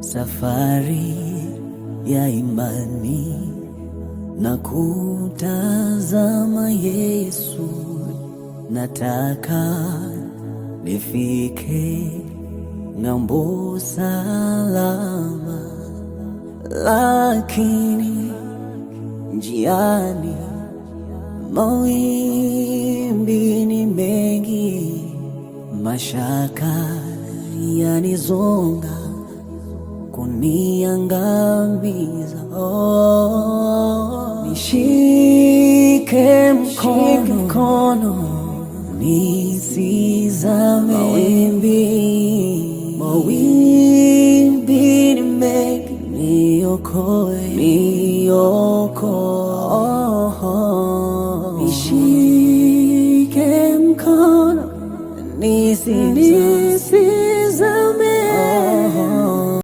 safari ya imani na kutazama Yesu. Nataka nifike ng'ambo salama, lakini njiani mawimbi ni mengi, mashaka yanizonga kuniangamiza. Nishike mkono nisizame